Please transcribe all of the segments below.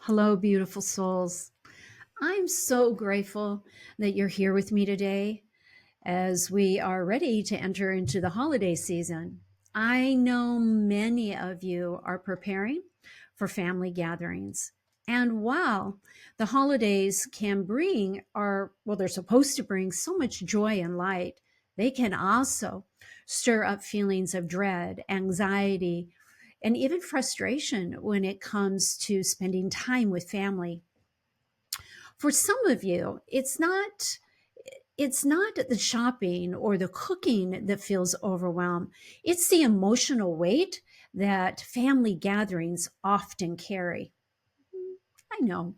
Hello, beautiful souls. I'm so grateful that you're here with me today as we are ready to enter into the holiday season. I know many of you are preparing for family gatherings. And while the holidays can bring, they're supposed to bring so much joy and light, they can also stir up feelings of dread, anxiety, and even frustration when it comes to spending time with family. For some of you, it's not the shopping or the cooking that feels overwhelmed. It's the emotional weight that family gatherings often carry. I know.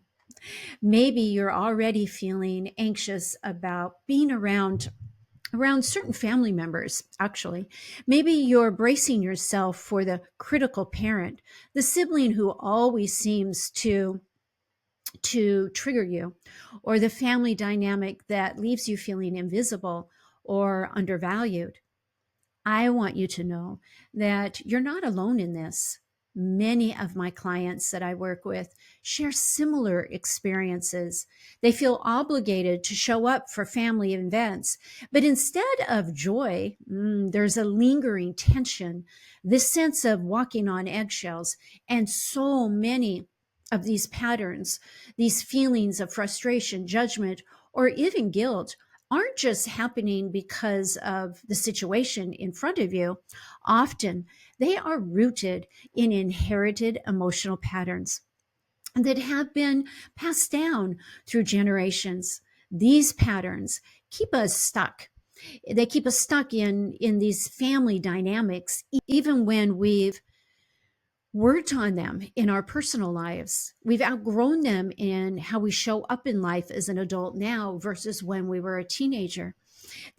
Maybe you're already feeling anxious about being around certain family members, actually. Maybe you're bracing yourself for the critical parent, the sibling who always seems to trigger you, or the family dynamic that leaves you feeling invisible or undervalued. I want you to know that you're not alone in this. Many of my clients that I work with share similar experiences. They feel obligated to show up for family events, but instead of joy, there's a lingering tension, this sense of walking on eggshells, and so many of these patterns, these feelings of frustration, judgment, or even guilt aren't just happening because of the situation in front of you. Often they are rooted in inherited emotional patterns that have been passed down through generations. These patterns keep us stuck. They keep us stuck in these family dynamics, even when we've worked on them in our personal lives. We've outgrown them in how we show up in life as an adult now versus when we were a teenager.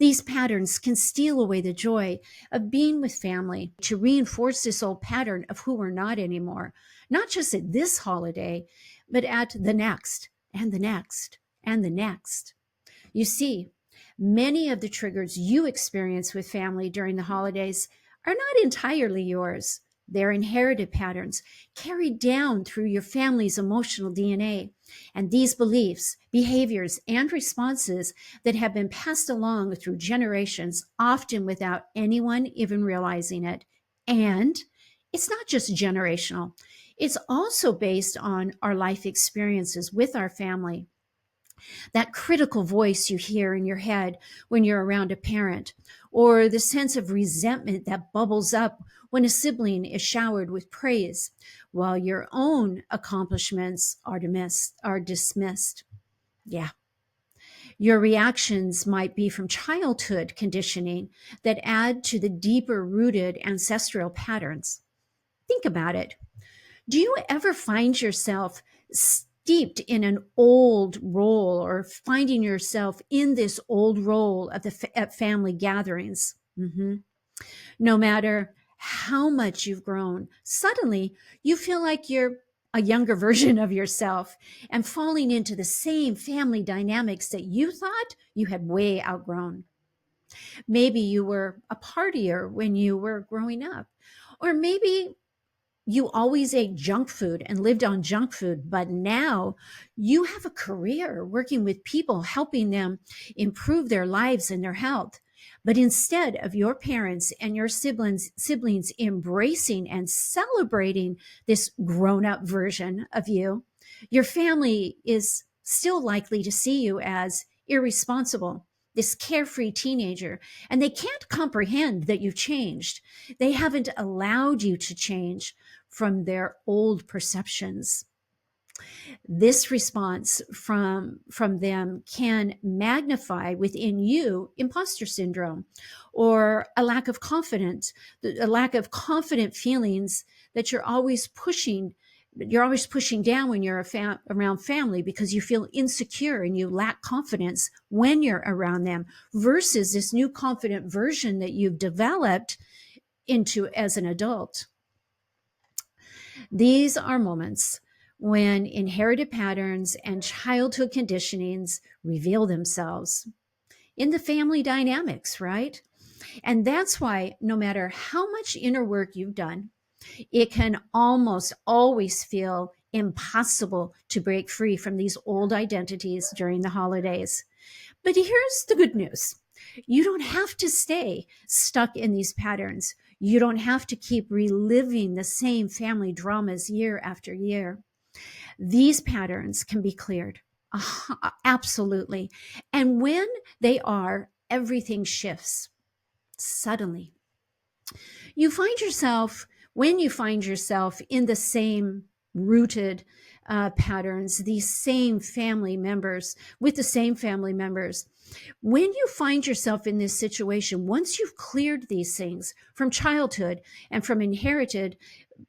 These patterns can steal away the joy of being with family, to reinforce this old pattern of who we're not anymore, not just at this holiday, but at the next and the next and the next. You see, many of the triggers you experience with family during the holidays are not entirely yours. They're inherited patterns carried down through your family's emotional DNA. And these beliefs, behaviors, and responses that have been passed along through generations, often without anyone even realizing it. And it's not just generational, it's also based on our life experiences with our family. That critical voice you hear in your head when you're around a parent, or the sense of resentment that bubbles up when a sibling is showered with praise, while your own accomplishments are dismissed. Yeah. Your reactions might be from childhood conditioning that add to the deeper rooted ancestral patterns. Think about it. Do you ever find yourself steeped in an old role, or finding yourself in this old role at family gatherings? No matter how much you've grown, suddenly you feel like you're a younger version of yourself and falling into the same family dynamics that you thought you had way outgrown. Maybe you were a partier when you were growing up, or maybe you always ate junk food and lived on junk food, but now you have a career working with people, helping them improve their lives and their health. But instead of your parents and your siblings embracing and celebrating this grown-up version of you, your family is still likely to see you as irresponsible, this carefree teenager, and they can't comprehend that you've changed. They haven't allowed you to change from their old perceptions. This response from them can magnify within you imposter syndrome, or a lack of confidence, a lack of confident feelings that you're always pushing down when you're around family, because you feel insecure and you lack confidence when you're around them, versus this new confident version that you've developed into as an adult. These are moments when inherited patterns and childhood conditionings reveal themselves in the family dynamics, right? And that's why no matter how much inner work you've done, it can almost always feel impossible to break free from these old identities during the holidays. But here's the good news: you don't have to stay stuck in these patterns. You don't have to keep reliving the same family dramas year after year. These patterns can be cleared. Absolutely. And when they are, everything shifts suddenly. You find yourself, when you find yourself in the same rooted patterns, these same family members, with the same family members, when you find yourself in this situation, once you've cleared these things from childhood and from inherited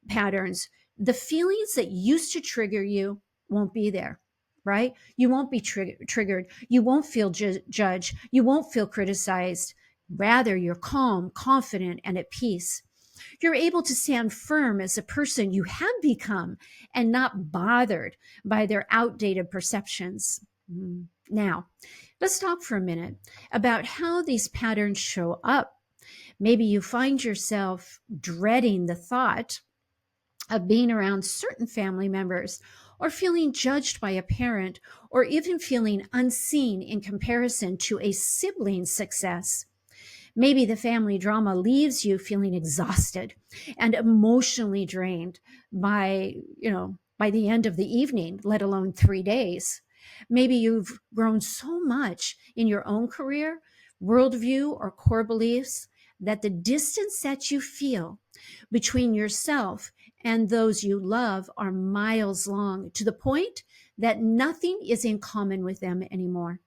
patterns, the feelings that used to trigger you won't be there, right? You won't be triggered. You won't feel judged. You won't feel criticized. Rather, you're calm, confident, and at peace. You're able to stand firm as a person you have become and not bothered by their outdated perceptions. Now, let's talk for a minute about how these patterns show up. Maybe you find yourself dreading the thought of being around certain family members, or feeling judged by a parent, or even feeling unseen in comparison to a sibling's success. Maybe the family drama leaves you feeling exhausted and emotionally drained by the end of the evening, let alone 3 days. Maybe you've grown so much in your own career, worldview, or core beliefs that the distance that you feel between yourself and those you love are miles long, to the point that nothing is in common with them anymore.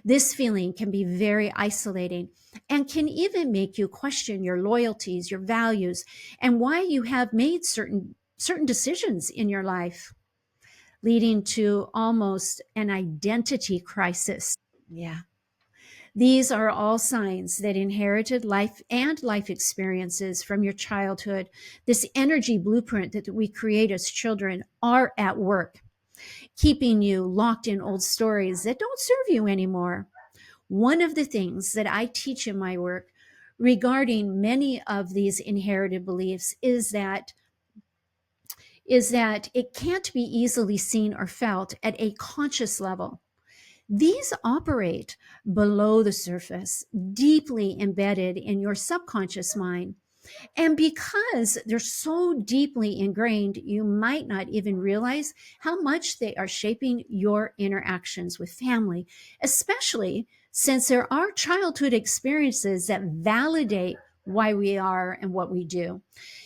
This feeling can be very isolating and can even make you question your loyalties, your values, and why you have made certain decisions in your life, leading to almost an identity crisis. Yeah. These are all signs that inherited life and life experiences from your childhood, this energy blueprint that we create as children, are at work, keeping you locked in old stories that don't serve you anymore. One of the things that I teach in my work regarding many of these inherited beliefs is that it can't be easily seen or felt at a conscious level. These operate below the surface, deeply embedded in your subconscious mind. And because they're so deeply ingrained, you might not even realize how much they are shaping your interactions with family, especially since there are childhood experiences that validate why we are and what we do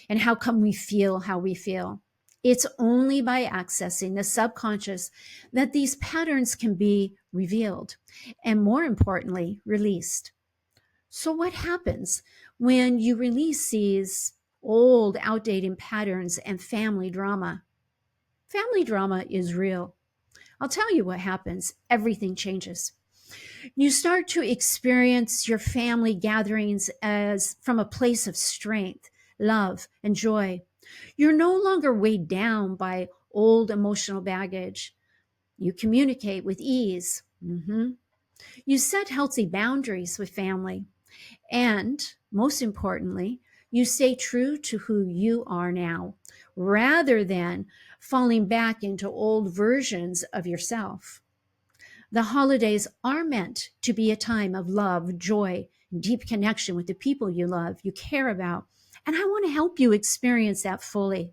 and how come we feel how we feel. It's only by accessing the subconscious that these patterns can be revealed and, more importantly, released. So, what happens when you release these old, outdated patterns and family drama? Family drama is real. I'll tell you what happens. Everything changes. You start to experience your family gatherings as from a place of strength, love, and joy. You're no longer weighed down by old emotional baggage. You communicate with ease. You set healthy boundaries with family. And most importantly, you stay true to who you are now, rather than falling back into old versions of yourself. The holidays are meant to be a time of love, joy, and deep connection with the people you love, you care about. And I want to help you experience that fully.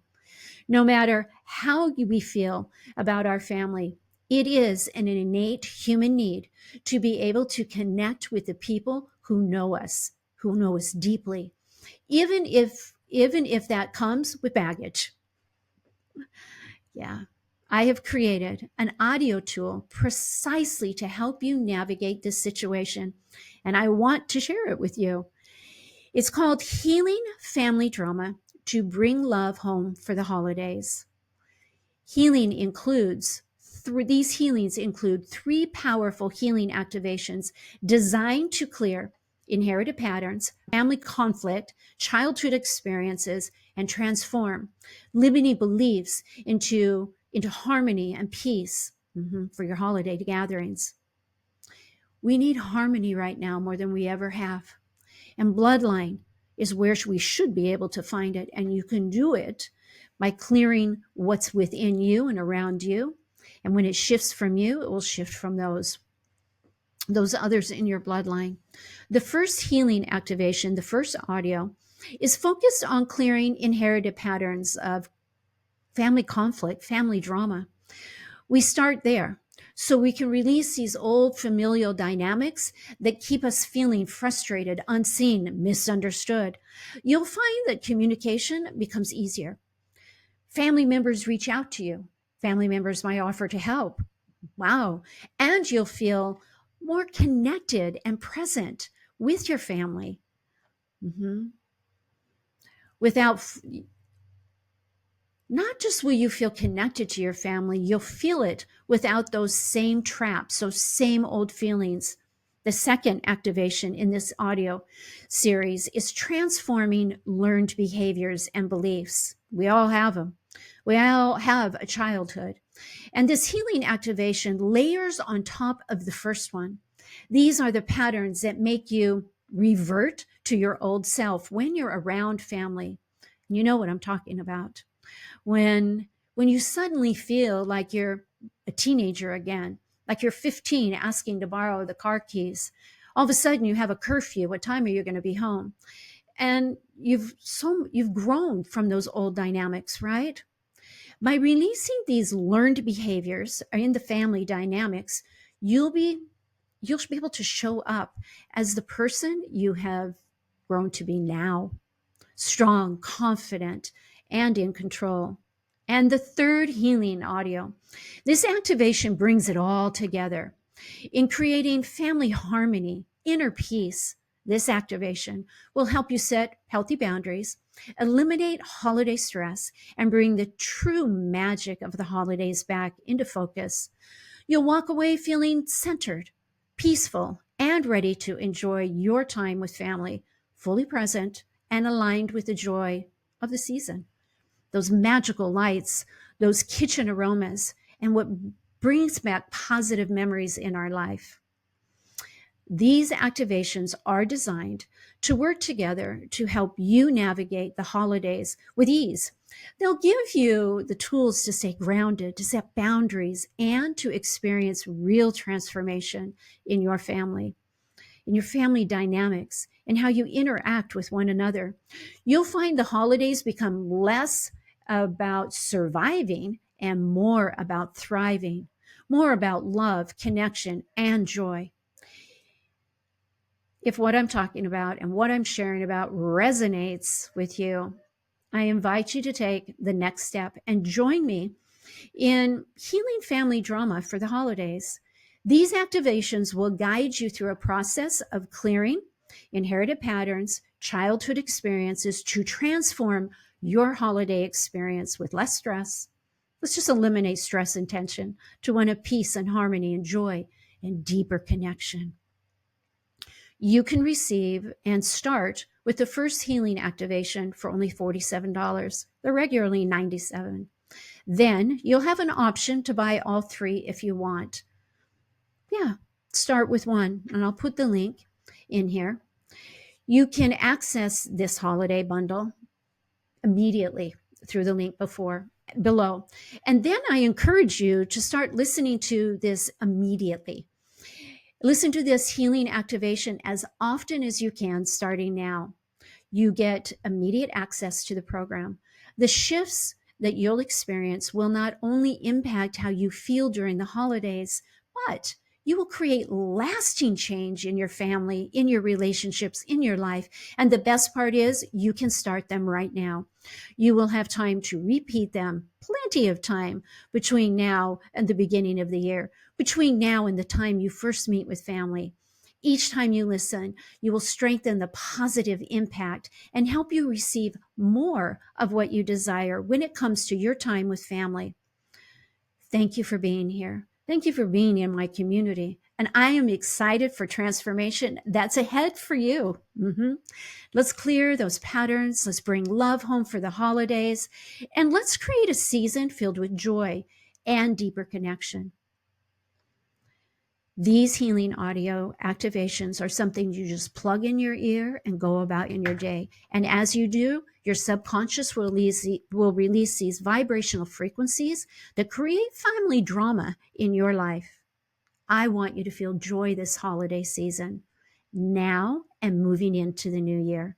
No matter how we feel about our family, it is an innate human need to be able to connect with the people who know us deeply, even if that comes with baggage. Yeah. I have created an audio tool precisely to help you navigate this situation, and I want to share it with you. It's called Healing Family Drama to Bring Love Home for the Holidays. These healings include 3 powerful healing activations designed to clear inherited patterns, family conflict, childhood experiences, and transform limiting beliefs into harmony and peace for your holiday gatherings. We need harmony right now more than we ever have. And bloodline is where we should be able to find it. And you can do it by clearing what's within you and around you. And when it shifts from you, it will shift from those others in your bloodline. The first healing activation, the first audio, is focused on clearing inherited patterns of family conflict, family drama. We start there so we can release these old familial dynamics that keep us feeling frustrated, unseen, misunderstood. You'll find that communication becomes easier. Family members reach out to you. Family members might offer to help. Wow. And you'll feel more connected and present with your family. Mhm. Without, not just will you feel connected to your family, you'll feel it without those same traps, those same old feelings. The second activation in this audio series is transforming learned behaviors and beliefs. We all have them. We all have a childhood. And this healing activation layers on top of the first one. These are the patterns that make you revert to your old self when you're around family. You know what I'm talking about. When you suddenly feel like you're a teenager again, like you're 15 asking to borrow the car keys, all of a sudden you have a curfew. What time are you going to be home? And you've grown from those old dynamics, right? By releasing these learned behaviors in the family dynamics, you'll be able to show up as the person you have grown to be now, strong, confident, and in control. And the third healing audio, this activation brings it all together in creating family harmony, inner peace. This activation will help you set healthy boundaries, eliminate holiday stress, and bring the true magic of the holidays back into focus. You'll walk away feeling centered, peaceful, and ready to enjoy your time with family, fully present and aligned with the joy of the season. Those magical lights, those kitchen aromas, and what brings back positive memories in our life. These activations are designed to work together to help you navigate the holidays with ease. They'll give you the tools to stay grounded, to set boundaries, and to experience real transformation in your family, in your family dynamics, and how you interact with one another. You'll find the holidays become less about surviving and more about thriving, more about love, connection, and joy. If what I'm talking about and what I'm sharing about resonates with you, I invite you to take the next step and join me in healing family drama for the holidays. These activations will guide you through a process of clearing inherited patterns, childhood experiences to transform your holiday experience with less stress. Let's just eliminate stress and tension to one of peace and harmony and joy and deeper connection. You can receive and start with the first healing activation for only $47. They're regularly $97. Then you'll have an option to buy all three if you want. Yeah, start with one, and I'll put the link in here. You can access this holiday bundle immediately through the link below. And then I encourage you to start listening to this immediately. Listen to this healing activation as often as you can starting now. You get immediate access to the program. The shifts that you'll experience will not only impact how you feel during the holidays, but you will create lasting change in your family, in your relationships, in your life. And the best part is you can start them right now. You will have time to repeat them, plenty of time between now and the beginning of the year, between now and the time you first meet with family. Each time you listen, you will strengthen the positive impact and help you receive more of what you desire when it comes to your time with family. Thank you for being here. Thank you for being in my community. And I am excited for transformation that's ahead for you. Let's clear those patterns. Let's bring love home for the holidays. And let's create a season filled with joy and deeper connection. These healing audio activations are something you just plug in your ear and go about in your day. And as you do, your subconscious will release these vibrational frequencies that create family drama in your life. I want you to feel joy this holiday season, now and moving into the new year.